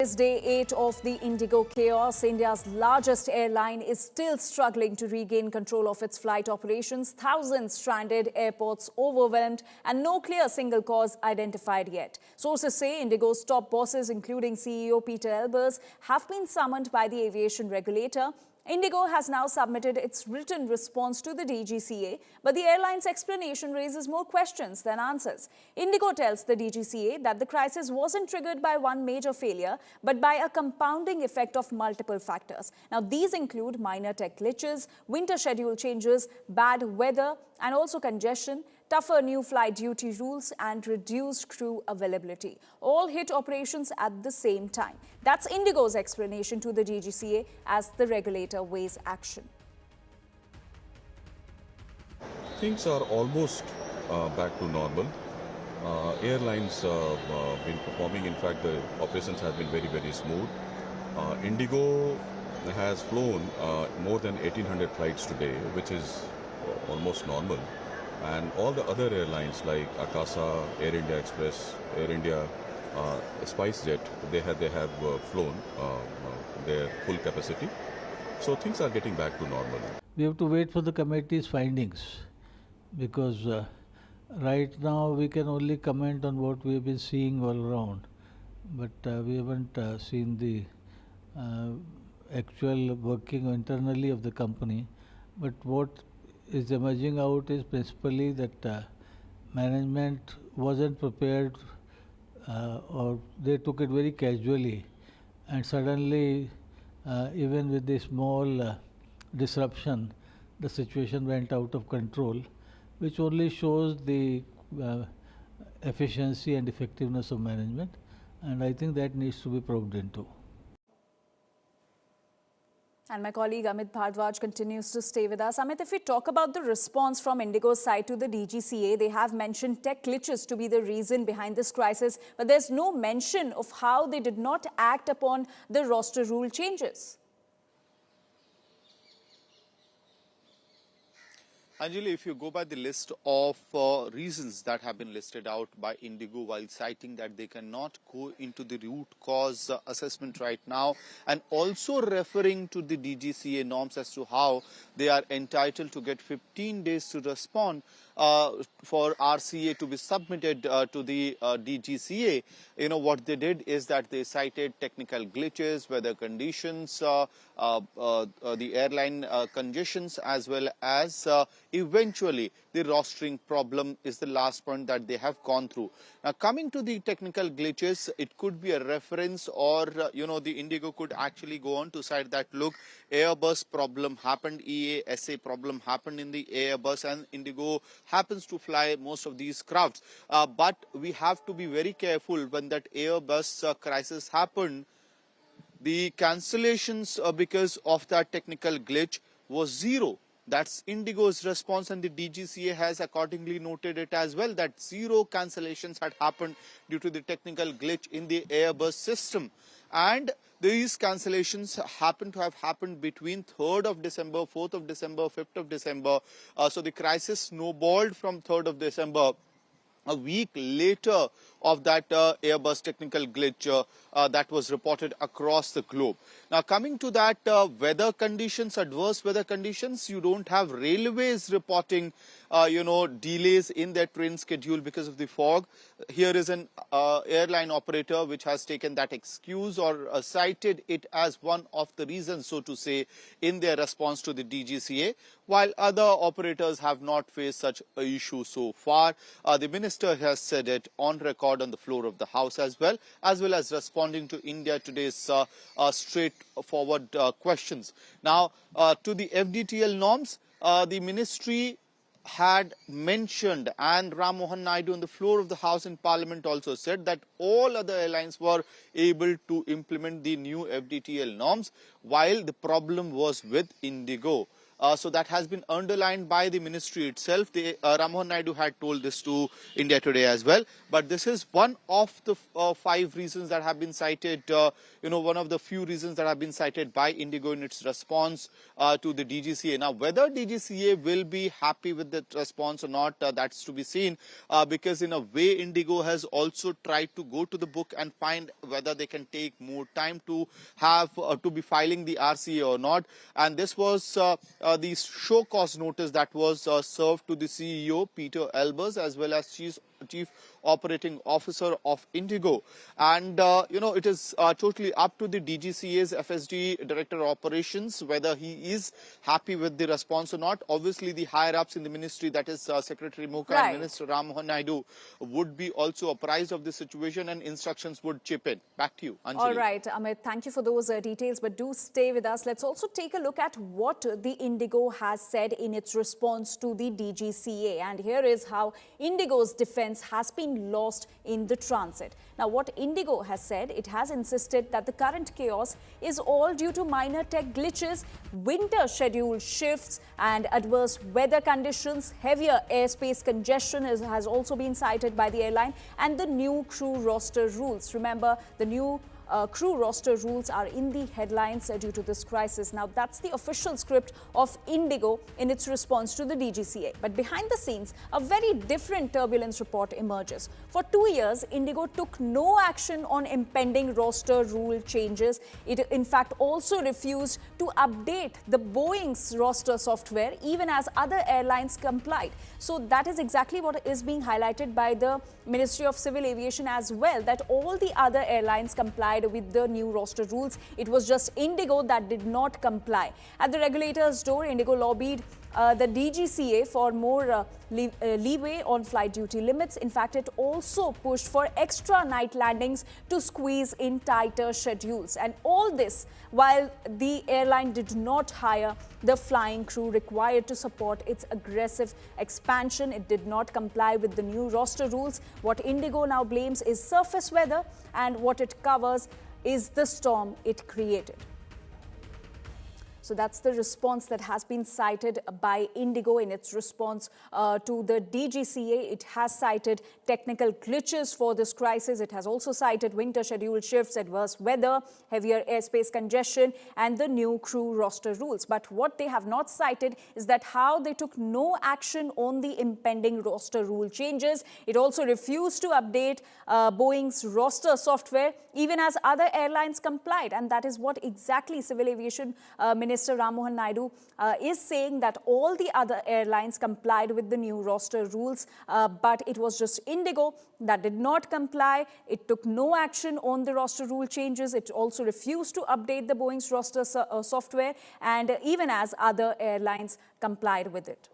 It's day 8 of the Indigo chaos. India's largest airline is still struggling to regain control of its flight operations. Thousands stranded, airports overwhelmed, and no clear single cause identified yet. Sources say Indigo's top bosses, including CEO Peter Elbers, have been summoned by the aviation regulator. Indigo has now submitted its written response to the DGCA, but the airline's explanation raises more questions than answers. Indigo tells the DGCA that the crisis wasn't triggered by one major failure, but by a compounding effect of multiple factors. Now, these include minor tech glitches, winter schedule changes, bad weather, and also congestion, tougher new flight duty rules, and reduced crew availability. All hit operations at the same time. That's Indigo's explanation to the DGCA as the regulator weighs action. Things are almost back to normal. Airlines been performing. In fact, the operations have been very, very smooth. Indigo has flown more than 1,800 flights today, which is almost normal. And all the other airlines like Akasa, Air India Express, Air India, SpiceJet, they have flown their full capacity. So things are getting back to normal. We have to wait for the committee's findings because right now we can only comment on what we have been seeing all around, but we haven't seen the actual working internally of the company. But what is emerging out is principally that management wasn't prepared or they took it very casually, and suddenly even with the small disruption, the situation went out of control, which only shows the efficiency and effectiveness of management, and I think that needs to be probed into. And my colleague Amit Bhardwaj continues to stay with us. Amit, if we talk about the response from Indigo's side to the DGCA, they have mentioned tech glitches to be the reason behind this crisis, but there's no mention of how they did not act upon the roster rule changes. Anjali, if you go by the list of reasons that have been listed out by Indigo while citing that they cannot go into the root cause assessment right now, and also referring to the DGCA norms as to how they are entitled to get 15 days to respond for RCA to be submitted to the DGCA, what they did is that they cited technical glitches, weather conditions, the airline congestions, as well as eventually the rostering problem is the last point that they have gone through. Now, coming to the technical glitches, it could be a reference, or the Indigo could actually go on to cite that, look, Airbus problem happened, EASA problem happened in the Airbus, and Indigo happens to fly most of these crafts. But we have to be very careful when that Airbus crisis happened. The cancellations because of that technical glitch was zero. That's Indigo's response, and the DGCA has accordingly noted it as well, that zero cancellations had happened due to the technical glitch in the Airbus system. And these cancellations happen to have happened between 3rd of December, 4th of December, 5th of December. So the crisis snowballed from 3rd of December. A week later of that Airbus technical glitch that was reported across the globe. Now, coming to that weather conditions, adverse weather conditions, you don't have railways reporting, delays in their train schedule because of the fog. Here is an airline operator which has taken that excuse or cited it as one of the reasons, so to say, in their response to the DGCA, while other operators have not faced such an issue so far. The minister has said it on record on the floor of the House as well as responding to India Today's straightforward questions. Now, to the FDTL norms, the ministry had mentioned, and Ram Mohan Naidu on the floor of the House in Parliament also said that all other airlines were able to implement the new FDTL norms, while the problem was with Indigo. So that has been underlined by the ministry itself. Ram Mohan Naidu had told this to India Today as well. But this is one of the 5 reasons that have been cited, one of the few reasons that have been cited by Indigo in its response to the DGCA. Now, whether DGCA will be happy with that response or not, that's to be seen, because in a way, Indigo has also tried to go to the book and find whether they can take more time to have to be filing the RCA or not. And this was the show cause notice that was served to the CEO, Peter Elbers, as well as Chief Operating Officer of Indigo. And, it is totally up to the DGCA's FSD Director of Operations whether he is happy with the response or not. Obviously, the higher-ups in the ministry, that is Secretary Mukha and Minister Ram Mohan Naidu, would be also apprised of the situation and instructions would chip in. Back to you, Anjali. All right, Amit, thank you for those details, but do stay with us. Let's also take a look at what the Indigo has said in its response to the DGCA. And here is how Indigo's defense has been lost in the transit. Now, what Indigo has said, it has insisted that the current chaos is all due to minor tech glitches, winter schedule shifts and adverse weather conditions. Heavier airspace congestion has also been cited by the airline, and the new crew roster rules. Remember, the new crew roster rules are in the headlines due to this crisis. Now, that's the official script of Indigo in its response to the DGCA. But behind the scenes, a very different turbulence report emerges. For 2 years, Indigo took no action on impending roster rule changes. It, in fact, also refused to update the Boeing's roster software, even as other airlines complied. So that is exactly what is being highlighted by the Ministry of Civil Aviation as well, that all the other airlines complied with the new roster rules. It was just Indigo that did not comply. At the regulator's door, Indigo lobbied the DGCA for more leeway on flight duty limits. In fact, it also pushed for extra night landings to squeeze in tighter schedules. And all this while the airline did not hire the flying crew required to support its aggressive expansion. It did not comply with the new roster rules. What Indigo now blames is surface weather, and what it covers is the storm it created. So that's the response that has been cited by Indigo in its response to the DGCA. It has cited technical glitches for this crisis. It has also cited winter schedule shifts, adverse weather, heavier airspace congestion, and the new crew roster rules. But what they have not cited is that how they took no action on the impending roster rule changes. It also refused to update Boeing's roster software, even as other airlines complied. And that is what exactly Civil Aviation Minister Ram Mohan Naidu is saying, that all the other airlines complied with the new roster rules, but it was just Indigo that did not comply. It took no action on the roster rule changes. It also refused to update the Boeing's roster software, and even as other airlines complied with it.